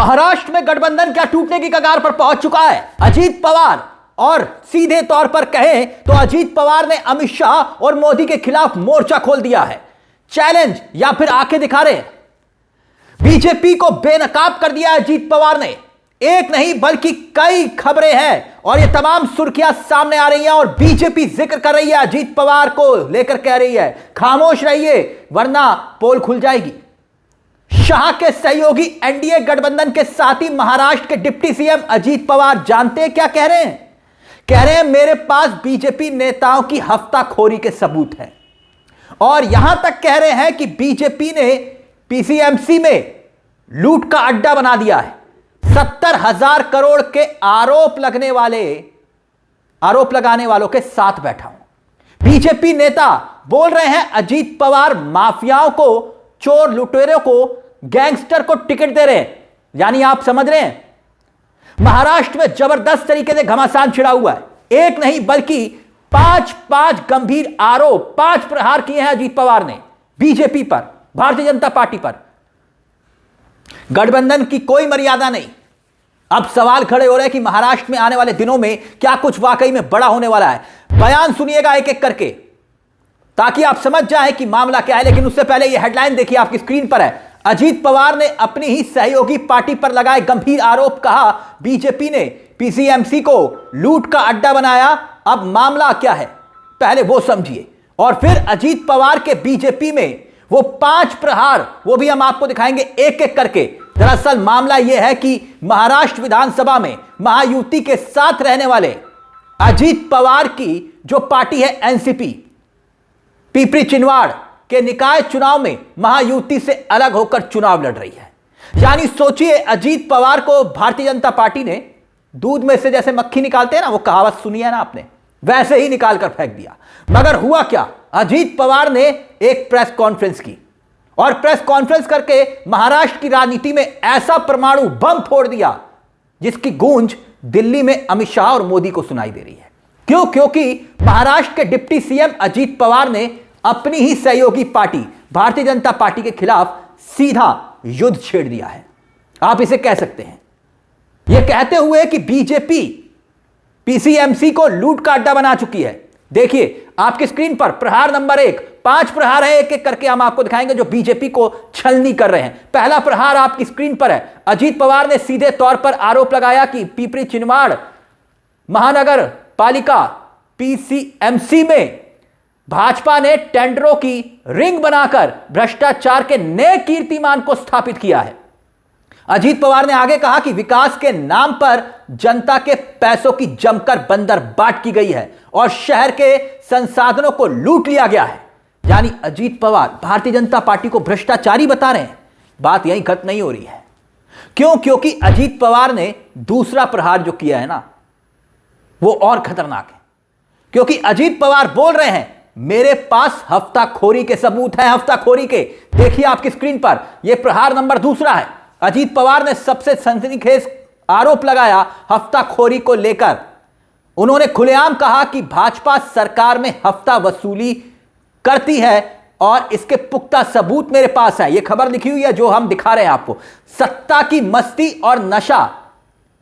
महाराष्ट्र में गठबंधन क्या टूटने की कगार पर पहुंच चुका है अजीत पवार। और सीधे तौर पर कहें तो अजीत पवार ने अमित शाह और मोदी के खिलाफ मोर्चा खोल दिया है। चैलेंज या फिर आंखें दिखा रहे हैं। बीजेपी को बेनकाब कर दिया अजीत पवार ने। एक नहीं बल्कि कई खबरें हैं और ये तमाम सुर्खियां सामने आ रही हैं और बीजेपी जिक्र कर रही है अजीत पवार को लेकर, कह रही है खामोश रहिए वरना पोल खुल जाएगी। शाह के सहयोगी एनडीए गठबंधन के साथ ही महाराष्ट्र के डिप्टी सीएम अजीत पवार जानते हैं क्या कह रहे हैं? कह रहे हैं मेरे पास बीजेपी नेताओं की हफ्ताखोरी के सबूत हैं। और यहां तक कह रहे हैं कि बीजेपी ने पीसीएमसी में लूट का अड्डा बना दिया है। 70,000 करोड़ के आरोप लगाने वालों के साथ बैठा हूं। बीजेपी नेता बोल रहे हैं अजीत पवार माफियाओं को, चोर लुटेरों को, गैंगस्टर को टिकट दे रहे हैं। यानी आप समझ रहे हैं महाराष्ट्र में जबरदस्त तरीके से घमासान छिड़ा हुआ है। एक नहीं बल्कि पांच गंभीर आरोप, 5 प्रहार किए हैं अजीत पवार ने बीजेपी पर, भारतीय जनता पार्टी पर। गठबंधन की कोई मर्यादा नहीं। अब सवाल खड़े हो रहे हैं कि महाराष्ट्र में आने वाले दिनों में क्या कुछ वाकई में बड़ा होने वाला है। बयान सुनिएगा एक एक करके ताकि आप समझ जाएं कि मामला क्या है। लेकिन उससे पहले यह हेडलाइन देखिए, आपकी स्क्रीन पर है। अजीत पवार ने अपनी ही सहयोगी पार्टी पर लगाए गंभीर आरोप, कहा बीजेपी ने पीसीएमसी को लूट का अड्डा बनाया। अब मामला क्या है पहले वो समझिए और फिर अजीत पवार के बीजेपी में वो 5 प्रहार, वो भी हम आपको दिखाएंगे एक एक करके। दरअसल मामला यह है कि महाराष्ट्र विधानसभा में महायुति के साथ रहने वाले अजीत पवार की जो पार्टी है एनसीपी, पिपरी चिनवाड़ के निकाय चुनाव में महायुति से अलग होकर चुनाव लड़ रही है। यानी सोचिए अजीत पवार को भारतीय जनता पार्टी ने दूध में से जैसे मक्खी निकालते हैं ना, वो कहावत सुनी है ना आपने, वैसे ही निकालकर फेंक दिया। मगर हुआ क्या, अजीत पवार ने एक प्रेस कॉन्फ्रेंस की और प्रेस कॉन्फ्रेंस करके महाराष्ट्र की राजनीति में ऐसा परमाणु बम फोड़ दिया जिसकी गूंज दिल्ली में अमित शाह और मोदी को सुनाई दे रही है। क्यों? क्योंकि महाराष्ट्र के डिप्टी सीएम अजीत पवार ने अपनी ही सहयोगी पार्टी भारतीय जनता पार्टी के खिलाफ सीधा युद्ध छेड़ दिया है, आप इसे कह सकते हैं। यह कहते हुए कि बीजेपी पीसीएमसी को लूट का अड्डा बना चुकी है। देखिए आपकी स्क्रीन पर प्रहार नंबर 1, 5 प्रहार है, एक एक करके हम आपको दिखाएंगे जो बीजेपी को छलनी कर रहे हैं। पहला प्रहार आपकी स्क्रीन पर है। अजीत पवार ने सीधे तौर पर आरोप लगाया कि पिपरी चिनवाड़ महानगर पालिका पीसीएमसी में भाजपा ने टेंडरों की रिंग बनाकर भ्रष्टाचार के नए कीर्तिमान को स्थापित किया है। अजीत पवार ने आगे कहा कि विकास के नाम पर जनता के पैसों की जमकर बंदरबाट की गई है और शहर के संसाधनों को लूट लिया गया है। यानी अजीत पवार भारतीय जनता पार्टी को भ्रष्टाचारी बता रहे हैं। बात यहीं खत्म नहीं हो रही है। क्यों? क्योंकि अजीत पवार ने दूसरा प्रहार जो किया है ना, वो और खतरनाक है। क्योंकि अजीत पवार बोल रहे हैं मेरे पास हफ्ताखोरी के सबूत हैं, हफ्ताखोरी के। देखिए आपकी स्क्रीन पर यह प्रहार नंबर 2 है। अजीत पवार ने सबसे सनसनीखेज आरोप लगाया हफ्ताखोरी को लेकर। उन्होंने खुलेआम कहा कि भाजपा सरकार में हफ्ता वसूली करती है और इसके पुख्ता सबूत मेरे पास है। यह खबर लिखी हुई है जो हम दिखा रहे हैं आपको। सत्ता की मस्ती और नशा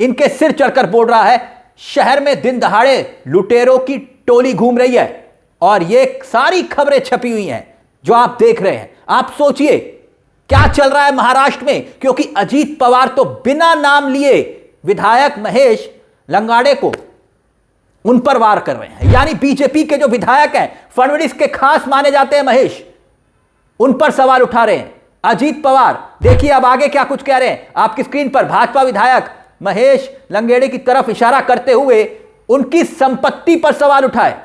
इनके सिर चढ़कर बोल रहा है। शहर में दिन दहाड़े लुटेरों की टोली घूम रही है और ये सारी खबरें छपी हुई हैं जो आप देख रहे हैं। आप सोचिए क्या चल रहा है महाराष्ट्र में। क्योंकि अजीत पवार तो बिना नाम लिए विधायक महेश लंगाड़े को उन पर वार कर रहे हैं। यानी बीजेपी के जो विधायक हैं, फडणवीस के खास माने जाते हैं महेश, उन पर सवाल उठा रहे हैं अजीत पवार। देखिए अब आगे क्या कुछ कह रहे हैं आपकी स्क्रीन पर। भाजपा विधायक महेश लंगेड़े की तरफ इशारा करते हुए उनकी संपत्ति पर सवाल उठाए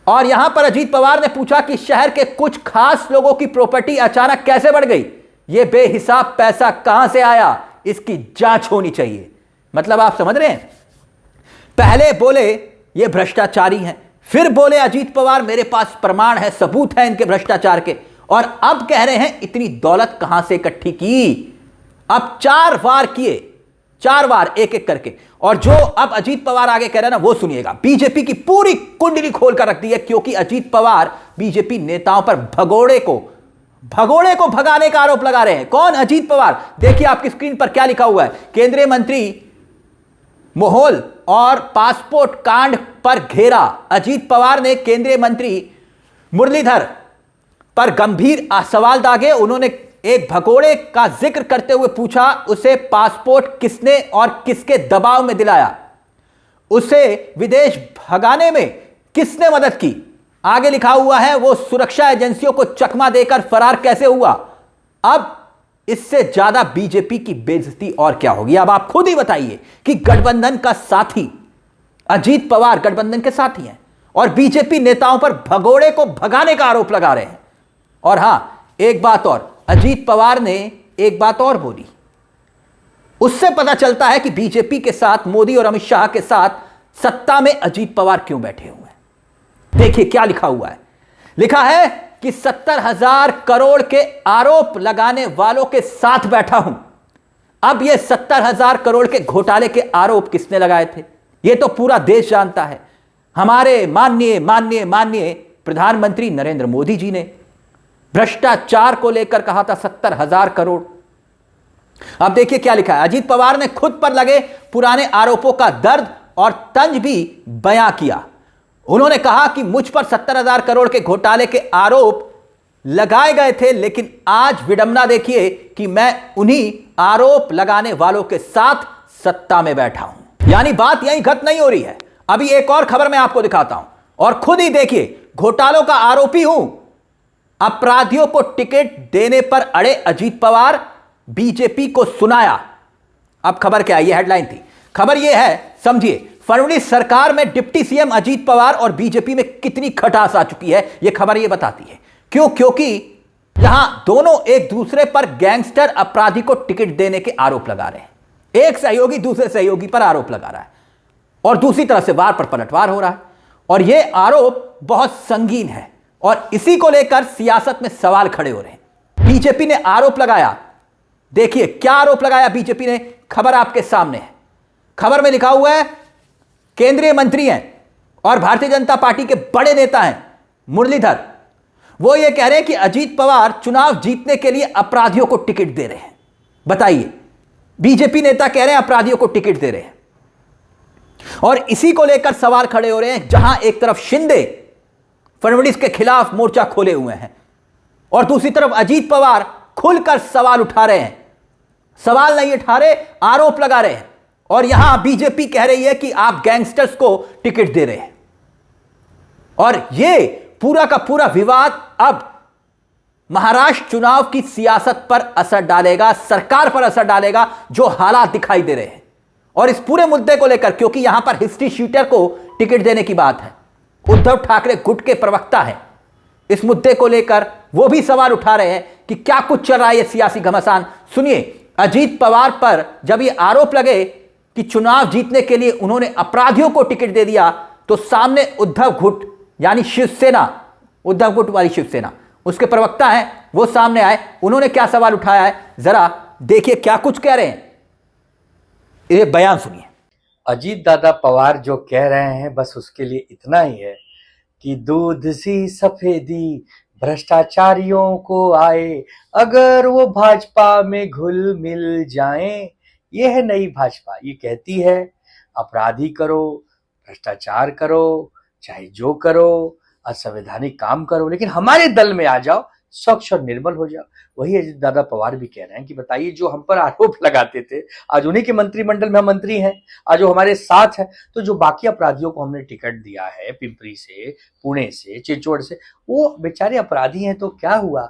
और यहां पर अजीत पवार ने पूछा कि शहर के कुछ खास लोगों की प्रॉपर्टी अचानक कैसे बढ़ गई, यह बेहिसाब पैसा कहां से आया, इसकी जांच होनी चाहिए। मतलब आप समझ रहे हैं, पहले बोले ये भ्रष्टाचारी हैं, फिर बोले अजीत पवार मेरे पास प्रमाण है, सबूत है इनके भ्रष्टाचार के, और अब कह रहे हैं इतनी दौलत कहां से इकट्ठी की। अब 4 वार किए, 4 वार एक एक करके। और जो अब अजीत पवार आगे कह रहे हैं ना वो सुनिएगा। बीजेपी की पूरी कुंडली खोल कर रख दी है क्योंकि अजीत पवार बीजेपी नेताओं पर भगोड़े को भगोड़े को भगाने का आरोप लगा रहे हैं। कौन? अजीत पवार। देखिए आपकी स्क्रीन पर क्या लिखा हुआ है। केंद्रीय मंत्री मोहोल और पासपोर्ट कांड पर घेरा। अजीत पवार ने केंद्रीय मंत्री मुरलीधर पर गंभीर सवाल दागे। उन्होंने एक भगोड़े का जिक्र करते हुए पूछा, उसे पासपोर्ट किसने और किसके दबाव में दिलाया? उसे विदेश भगाने में किसने मदद की? आगे लिखा हुआ है, वो सुरक्षा एजेंसियों को चकमा देकर फरार कैसे हुआ? अब इससे ज्यादा बीजेपी की बेइज्जती और क्या होगी? अब आप खुद ही बताइए कि गठबंधन का साथी अजीत पवार गठबंधन के साथी हैं और बीजेपी नेताओं पर भगोड़े को भगाने का आरोप लगा रहे हैं। और हां, एक बात और, अजीत पवार ने एक बात और बोली। उससे पता चलता है कि बीजेपी के साथ, मोदी और अमित शाह के साथ सत्ता में अजीत पवार क्यों बैठे हुए हैं। देखिए क्या लिखा हुआ है। लिखा है कि 70,000 करोड़ के आरोप लगाने वालों के साथ बैठा हूं। अब यह 70,000 करोड़ के घोटाले के आरोप किसने लगाए थे, यह तो पूरा देश जानता है। हमारे माननीय माननीय माननीय प्रधानमंत्री नरेंद्र मोदी जी ने भ्रष्टाचार को लेकर कहा था 70,000 करोड़। अब देखिए क्या लिखा है। अजीत पवार ने खुद पर लगे पुराने आरोपों का दर्द और तंज भी बयां किया। उन्होंने कहा कि मुझ पर 70,000 करोड़ के घोटाले के आरोप लगाए गए थे, लेकिन आज विडंबना देखिए कि मैं उन्हीं आरोप लगाने वालों के साथ सत्ता में बैठा हूं। यानी बात यहीं खत्म नहीं हो रही है। अभी एक और खबर मैं आपको दिखाता हूं और खुद ही देखिए। घोटालों का आरोपी हूं, अपराधियों को टिकट देने पर अड़े अजीत पवार, बीजेपी को सुनाया। अब खबर क्या है, यह हेडलाइन थी। खबर यह है, समझिए, फडणवीस सरकार में डिप्टी सीएम अजीत पवार और बीजेपी में कितनी खटास आ चुकी है, यह खबर यह बताती है। क्यों? क्योंकि यहां दोनों एक दूसरे पर गैंगस्टर अपराधी को टिकट देने के आरोप लगा रहे हैं। एक सहयोगी दूसरे सहयोगी पर आरोप लगा रहा है और दूसरी तरफ से वार पर पलटवार हो रहा है और यह आरोप बहुत संगीन है और इसी को लेकर सियासत में सवाल खड़े हो रहे हैं। बीजेपी ने आरोप लगाया। देखिए क्या आरोप लगाया बीजेपी ने, खबर आपके सामने है। खबर में लिखा हुआ है, केंद्रीय मंत्री हैं और भारतीय जनता पार्टी के बड़े नेता हैं मुरलीधर। वो ये कह रहे हैं कि अजीत पवार चुनाव जीतने के लिए अपराधियों को टिकट दे रहे हैं। बताइए, बीजेपी नेता कह रहे हैं अपराधियों को टिकट दे रहे हैं और इसी को लेकर सवाल खड़े हो रहे हैं। जहां एक तरफ शिंदे फडणवीस के खिलाफ मोर्चा खोले हुए हैं और दूसरी तरफ अजीत पवार खुलकर सवाल उठा रहे हैं। सवाल नहीं उठा रहे, आरोप लगा रहे हैं। और यहां बीजेपी कह रही है कि आप गैंगस्टर्स को टिकट दे रहे हैं और यह पूरा का पूरा विवाद अब महाराष्ट्र चुनाव की सियासत पर असर डालेगा, सरकार पर असर डालेगा, जो हालात दिखाई दे रहे हैं। और इस पूरे मुद्दे को लेकर, क्योंकि यहां पर हिस्ट्री शीटर को टिकट देने की बात है, उद्धव ठाकरे गुट के प्रवक्ता हैं, इस मुद्दे को लेकर वो भी सवाल उठा रहे हैं कि क्या कुछ चल रहा है, ये सियासी घमासान। सुनिए, अजीत पवार पर जब ये आरोप लगे कि चुनाव जीतने के लिए उन्होंने अपराधियों को टिकट दे दिया, तो सामने उद्धव गुट यानी शिवसेना, उद्धव गुट वाली शिवसेना, उसके प्रवक्ता हैं, वो सामने आए। उन्होंने क्या सवाल उठाया है, जरा देखिए क्या कुछ कह रहे हैं, ये बयान सुनिए। अजीत दादा पवार जो कह रहे हैं बस उसके लिए इतना ही है कि दूध सी सफेदी भ्रष्टाचारियों को आए, अगर वो भाजपा में घुल मिल जाएं। ये है नई भाजपा। ये कहती है अपराधी करो, भ्रष्टाचार करो, चाहे जो करो, असंवैधानिक काम करो, लेकिन हमारे दल में आ जाओ, स्वच्छ और निर्मल हो जाओ। वही अजीत दादा पवार भी कह रहे हैं कि बताइए, जो हम पर आरोप लगाते थे, आज उन्हीं के मंत्रिमंडल में हम मंत्री हैं, आज वो हमारे साथ है। तो जो बाकी अपराधियों को हमने टिकट दिया है, पिंपरी से, पुणे से, चिंचवड़ से, वो बेचारे अपराधी हैं, तो क्या हुआ,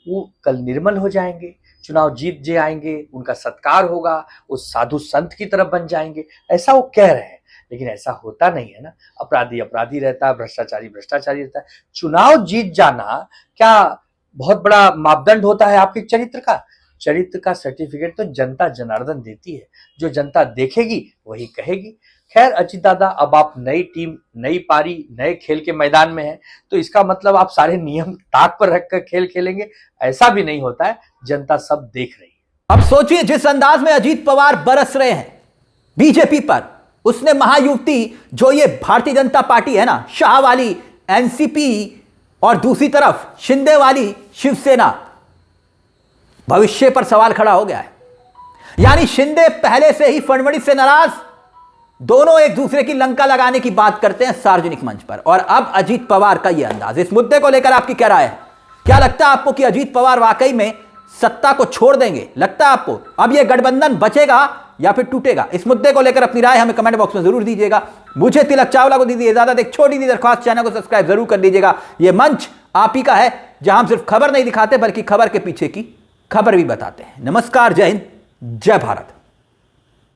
वो कल निर्मल हो जाएंगे, चुनाव जीत जे आएंगे, उनका सत्कार होगा, वो साधु संत की तरफ बन जाएंगे, ऐसा वो कह रहे हैं। लेकिन ऐसा होता नहीं है ना। अपराधी अपराधी रहता है, भ्रष्टाचारी भ्रष्टाचारी रहता है। चुनाव जीत जाना क्या बहुत बड़ा मापदंड होता है आपके चरित्र का? चरित्र का सर्टिफिकेट तो जनता जनार्दन देती है, जो जनता देखेगी वही कहेगी। खैर अजीत दादा, अब आप नई टीम, नई पारी, नए खेल के मैदान में हैं, तो इसका मतलब आप सारे नियम ताक पर रखकर खेल खेलेंगे, ऐसा भी नहीं होता है। जनता सब देख रही है। अब सोचिए, जिस अंदाज में अजीत पवार बरस रहे हैं बीजेपी पर, उसने महायुति जो ये भारतीय जनता पार्टी है ना, शाह वाली एनसीपी, और दूसरी तरफ शिंदे वाली शिवसेना, भविष्य पर सवाल खड़ा हो गया है। यानी शिंदे पहले से ही फडणवीस से नाराज, दोनों एक दूसरे की लंका लगाने की बात करते हैं सार्वजनिक मंच पर। और अब अजीत पवार का यह अंदाज, इस मुद्दे को लेकर आपकी क्या राय है? क्या लगता है आपको कि अजीत पवार वाकई में सत्ता को छोड़ देंगे? लगता है आपको अब यह गठबंधन बचेगा या फिर टूटेगा? इस मुद्दे को लेकर अपनी राय हमें कमेंट बॉक्स में जरूर दीजिएगा। मुझे तिलक चावला को दीजिए इजाजत। एक छोटी सी दरख्वास्त, चैनल को सब्सक्राइब जरूर कर लीजिएगा। यह मंच आप ही का है जहां हम सिर्फ खबर नहीं दिखाते बल्कि खबर के पीछे की खबर भी बताते हैं। नमस्कार, जय हिंद, जय भारत।